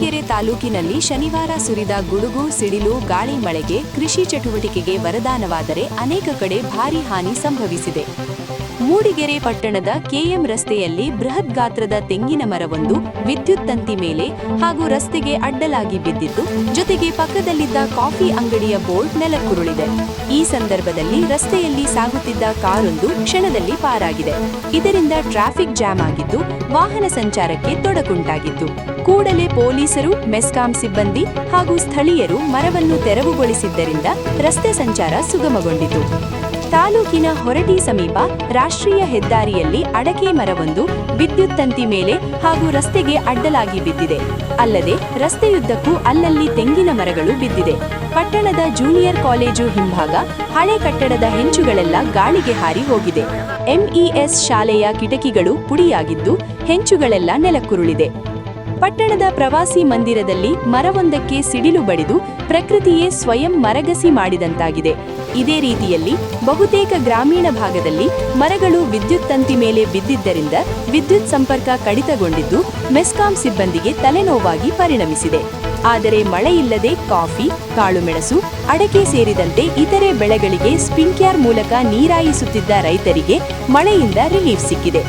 ಮೂಡಿಗೆರೆ ತಾಲೂಕಿನಲ್ಲಿ ಶನಿವಾರ ಸುರಿದ ಗುಡುಗು ಸಿಡಿಲು ಗಾಳಿ ಮಳೆಗೆ ಕೃಷಿ ಚಟುವಟಿಕೆಗೆ ವರದಾನವಾದರೆ ಅನೇಕ ಕಡೆ ಭಾರೀ ಹಾನಿ ಸಂಭವಿಸಿದೆ. ಮೂಡಿಗೆರೆ ಪಟ್ಟಣದ ಕೆಎಂ ರಸ್ತೆಯಲ್ಲಿ ಬೃಹತ್ ಗಾತ್ರದ ತೆಂಗಿನ ಮರವೊಂದು ವಿದ್ಯುತ್ ತಂತಿ ಮೇಲೆ ಹಾಗೂ ರಸ್ತೆಗೆ ಅಡ್ಡಲಾಗಿ ಬಿದ್ದಿದ್ದು, ಜೊತೆಗೆ ಪಕ್ಕದಲ್ಲಿದ್ದ ಕಾಫಿ ಅಂಗಡಿಯ ಬೋರ್ಡ್ ನೆಲಕ್ಕುರುಳಿದೆ. ಈ ಸಂದರ್ಭದಲ್ಲಿ ರಸ್ತೆಯಲ್ಲಿ ಸಾಗುತ್ತಿದ್ದ ಕಾರೊಂದು ಕ್ಷಣದಲ್ಲಿ ಪಾರಾಗಿದೆ. ಇದರಿಂದ ಟ್ರಾಫಿಕ್ ಜಾಮ್ ಆಗಿದ್ದು, ವಾಹನ ಸಂಚಾರಕ್ಕೆ ತೊಡಕುಂಟಾಗಿತ್ತು. ಕೂಡಲೇ ಪೊಲೀಸರು, ಮೆಸ್ಕಾಂ ಸಿಬ್ಬಂದಿ ಹಾಗೂ ಸ್ಥಳೀಯರು ಮರವನ್ನು ತೆರವುಗೊಳಿಸಿದ್ದರಿಂದ ರಸ್ತೆ ಸಂಚಾರ ಸುಗಮಗೊಂಡಿತು. ತಾಲೂಕಿನ ಹೊರಟಿ ಸಮೀಪ ರಾಷ್ಟ್ರೀಯ ಹೆದ್ದಾರಿಯಲ್ಲಿ ಅಡಕೆ ಮರವೊಂದು ವಿದ್ಯುತ್ ತಂತಿ ಮೇಲೆ ಹಾಗೂ ರಸ್ತೆಗೆ ಅಡ್ಡಲಾಗಿ ಬಿದ್ದಿದೆ. ಅಲ್ಲದೆ ರಸ್ತೆಯುದ್ದಕ್ಕೂ ಅಲ್ಲಲ್ಲಿ ತೆಂಗಿನ ಮರಗಳು ಬಿದ್ದಿದೆ. ಪಟ್ಟಣದ ಜೂನಿಯರ್ ಕಾಲೇಜು ಹಿಂಭಾಗ ಹಳೆ ಕಟ್ಟಡದ ಹೆಂಚುಗಳೆಲ್ಲ ಗಾಳಿಗೆ ಹಾರಿ ಹೋಗಿದೆ. ಎಂಇಎಸ್ ಶಾಲೆಯ ಕಿಟಕಿಗಳು ಪುಡಿಯಾಗಿದ್ದು, ಹೆಂಚುಗಳೆಲ್ಲ ನೆಲಕ್ಕುರುಳಿದೆ. ಪಟ್ಟಣದ ಪ್ರವಾಸಿ ಮಂದಿರದಲ್ಲಿ ಮರವೊಂದಕ್ಕೆ ಸಿಡಿಲು ಬಡಿದು ಪ್ರಕೃತಿಯೇ ಸ್ವಯಂ ಮರಗಸಿ ಮಾಡಿದಂತಾಗಿದೆ. ಇದೇ ರೀತಿಯಲ್ಲಿ ಬಹುತೇಕ ಗ್ರಾಮೀಣ ಭಾಗದಲ್ಲಿ ಮರಗಳು ವಿದ್ಯುತ್ ತಂತಿ ಮೇಲೆ ಬಿದ್ದಿದ್ದರಿಂದ ವಿದ್ಯುತ್ ಸಂಪರ್ಕ ಕಡಿತಗೊಂಡಿದ್ದು, ಮೆಸ್ಕಾಂ ಸಿಬ್ಬಂದಿಗೆ ತಲೆನೋವಾಗಿ ಪರಿಣಮಿಸಿದೆ. ಆದರೆ ಮಳೆಯಿಲ್ಲದೆ ಕಾಫಿ, ಕಾಳುಮೆಣಸು, ಅಡಕೆ ಸೇರಿದಂತೆ ಇತರೆ ಬೆಳೆಗಳಿಗೆ ಸ್ಪ್ರಿಂಕ್ಲರ್ ಮೂಲಕ ನೀರಾಯಿಸುತ್ತಿದ್ದ ರೈತರಿಗೆ ಮಳೆಯಿಂದ ರಿಲೀಫ್ ಸಿಕ್ಕಿದೆ.